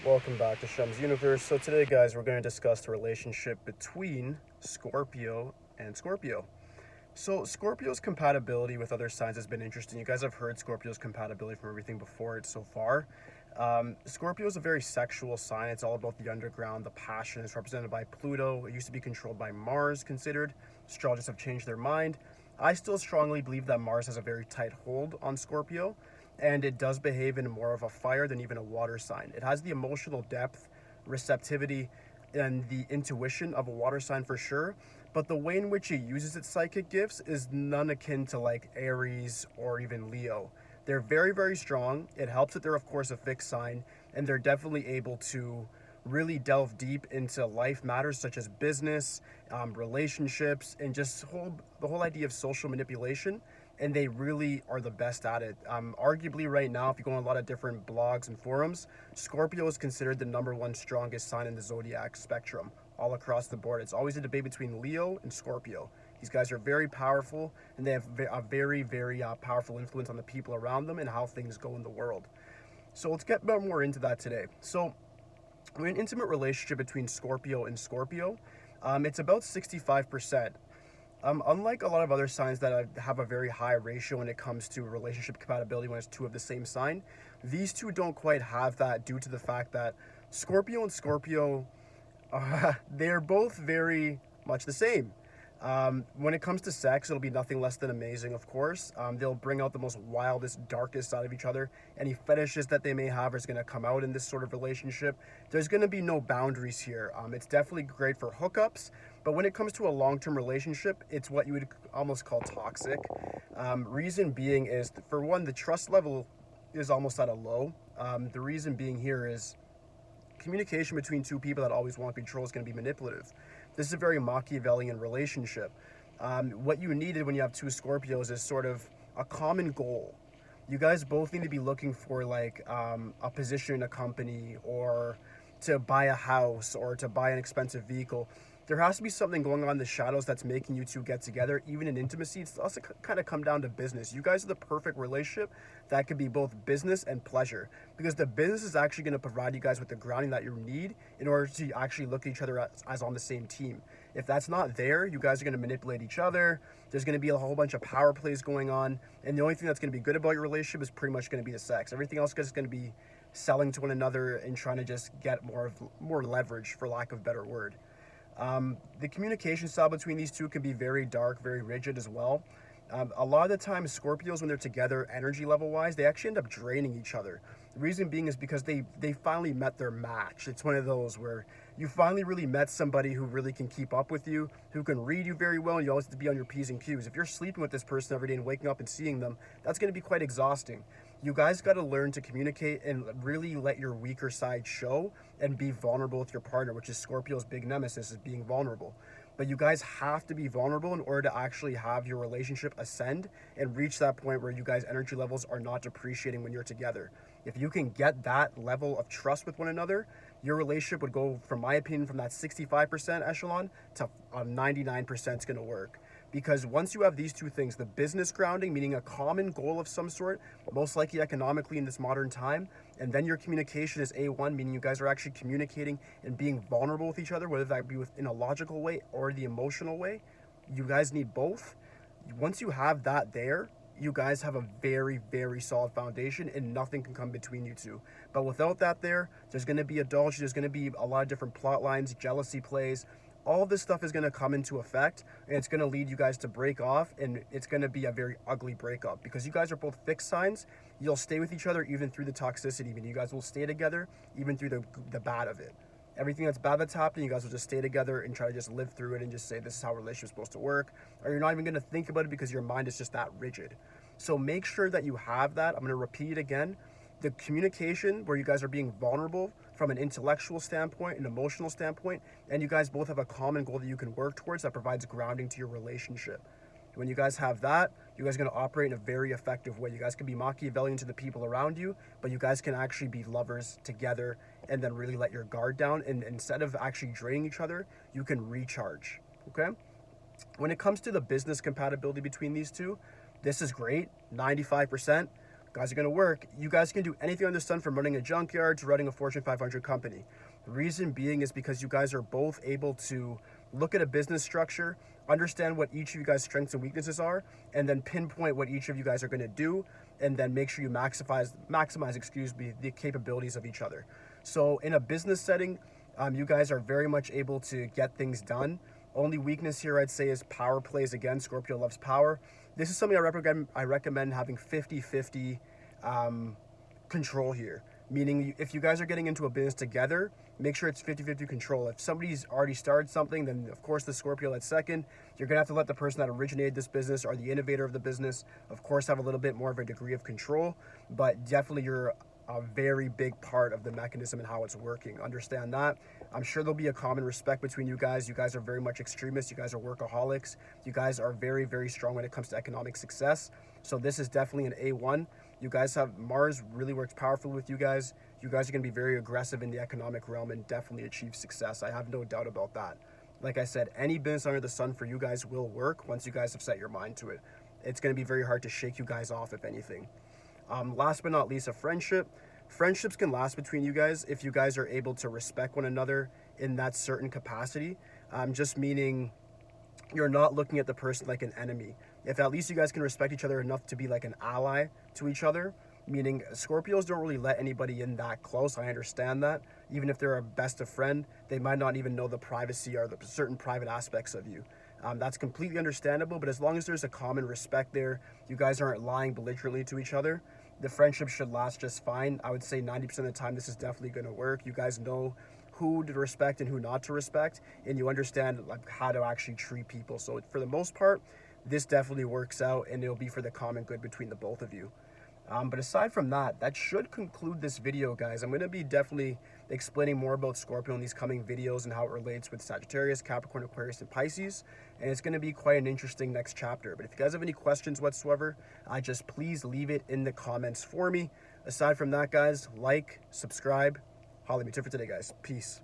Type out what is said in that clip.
Welcome back to Shemsuniverse. So today, guys, we're going to discuss the relationship between Scorpio and Scorpio. So Scorpio's compatibility with other signs has been interesting. You guys have heard Scorpio's compatibility from everything before it so far. Scorpio is a very sexual sign. It's all about the underground, the passion. It's represented by Pluto. It used to be controlled by Mars, considered. Astrologers have changed their mind. I still strongly believe that Mars has a very tight hold on Scorpio, and it does behave in more of a fire than even a water sign. It has the emotional depth, receptivity, and the intuition of a water sign for sure, but the way in which it uses its psychic gifts is none akin to like Aries or even Leo. They're very, very strong. It helps that they're, of course, a fixed sign, and they're definitely able to really delve deep into life matters such as business, relationships, and just the whole idea of social manipulation. And they really are the best at it. Arguably, right now, if you go on a lot of different blogs and forums, Scorpio is considered the number one strongest sign in the zodiac spectrum all across the board. It's always a debate between Leo and Scorpio. These guys are very powerful, and they have a very, very powerful influence on the people around them and how things go in the world. So let's get more into that today. So, an intimate relationship between Scorpio and Scorpio, it's about 65%. Unlike a lot of other signs that have a very high ratio when it comes to relationship compatibility when it's two of the same sign, these two don't quite have that due to the fact that Scorpio and Scorpio, they're both very much the same. When it comes to sex, it'll be nothing less than amazing, of course. They'll bring out the most wildest, darkest side of each other. Any fetishes that they may have is going to come out in this sort of relationship. There's going to be no boundaries here. It's definitely great for hookups, but when it comes to a long-term relationship, it's what you would almost call toxic. Reason being is, for one, the trust level is almost at a low. The reason being here is communication between two people that always want control is going to be manipulative. This is a very Machiavellian relationship. What you needed when you have two Scorpios is sort of a common goal. You guys both need to be looking for like a position in a company, or to buy a house, or to buy an expensive vehicle. There has to be something going on in the shadows that's making you two get together, even in intimacy. It's also kind of come down to business. You guys are the perfect relationship that could be both business and pleasure, because the business is actually going to provide you guys with the grounding that you need in order to actually look at each other as on the same team. If that's not there, you guys are going to manipulate each other. There's going to be a whole bunch of power plays going on, and the only thing that's going to be good about your relationship is pretty much going to be the sex. Everything else is going to be selling to one another and trying to just get more leverage, for lack of a better word. The communication style between these two can be very dark, very rigid as well. A lot of the time, Scorpios, when they're together, energy level wise, they actually end up draining each other. The reason being is because they finally met their match. It's one of those where you finally really met somebody who really can keep up with you, who can read you very well, and you always have to be on your P's and Q's. If you're sleeping with this person every day and waking up and seeing them, that's going to be quite exhausting. You guys got to learn to communicate and really let your weaker side show and be vulnerable with your partner, which is Scorpio's big nemesis, is being vulnerable. But you guys have to be vulnerable in order to actually have your relationship ascend and reach that point where you guys' energy levels are not depreciating when you're together. If you can get that level of trust with one another, your relationship would go, from my opinion, from that 65% echelon to 99% is going to work. Because once you have these two things, the business grounding, meaning a common goal of some sort, most likely economically in this modern time, and then your communication is A1, meaning you guys are actually communicating and being vulnerable with each other, whether that be in a logical way or the emotional way. You guys need both. Once you have that there, you guys have a very, very solid foundation, and nothing can come between you two. But without that there's going to be adultery, there's going to be a lot of different plot lines, jealousy plays. All this stuff is going to come into effect, and it's going to lead you guys to break off, and it's going to be a very ugly breakup, because you guys are both fixed signs. You'll stay with each other even through the toxicity. I mean, you guys will stay together even through the bad of it. Everything that's bad that's happening, you guys will just stay together and try to just live through it and just say this is how a relationship's supposed to work, or you're not even going to think about it because your mind is just that rigid. So make sure that you have that. I'm going to repeat it again. The communication where you guys are being vulnerable from an intellectual standpoint, an emotional standpoint, and you guys both have a common goal that you can work towards that provides grounding to your relationship. When you guys have that, you guys are going to operate in a very effective way. You guys can be Machiavellian to the people around you, but you guys can actually be lovers together and then really let your guard down. And instead of actually draining each other, you can recharge. Okay? When it comes to the business compatibility between these two, this is great, 95%. guys are going to work. You guys can do anything under the sun, from running a junkyard to running a Fortune 500 company. The reason being is because you guys are both able to look at a business structure, understand what each of you guys' strengths and weaknesses are, and then pinpoint what each of you guys are going to do, and then make sure you maximize the capabilities of each other. So in a business setting, you guys are very much able to get things done. Only weakness here, I'd say, is power plays. Again, Scorpio loves power. This is something I recommend having 50-50 control here. Meaning, if you guys are getting into a business together, make sure it's 50-50 control. If somebody's already started something, then of course the Scorpio at second. You're gonna have to let the person that originated this business or the innovator of the business, of course, have a little bit more of a degree of control. But definitely you're a very big part of the mechanism and how it's working. Understand that. I'm sure there'll be a common respect between you guys. You guys are very much extremists. You guys are workaholics. You guys are very, very strong when it comes to economic success. So this is definitely an A1. You guys have Mars really works powerfully with you guys. You guys are going to be very aggressive in the economic realm and definitely achieve success. I have no doubt about that. Like I said, any business under the sun for you guys will work once you guys have set your mind to it. It's going to be very hard to shake you guys off, if anything. Last but not least, a friendship. Friendships can last between you guys if you guys are able to respect one another in that certain capacity. Just meaning you're not looking at the person like an enemy. If at least you guys can respect each other enough to be like an ally to each other, meaning Scorpios don't really let anybody in that close. I understand that. Even if they're a best of friend, they might not even know the privacy or the certain private aspects of you. That's completely understandable, but as long as there's a common respect there, you guys aren't lying belligerently to each other, the friendship should last just fine. I would say 90% of the time this is definitely going to work. You guys know who to respect and who not to respect, and you understand like how to actually treat people. So for the most part, this definitely works out, and it'll be for the common good between the both of you. But aside from that, that should conclude this video, guys. I'm going to be definitely explaining more about Scorpio in these coming videos and how it relates with Sagittarius, Capricorn, Aquarius, and Pisces. And it's going to be quite an interesting next chapter. But if you guys have any questions whatsoever, just please leave it in the comments for me. Aside from that, guys, like, subscribe. Holla me. That's it for today, guys. Peace.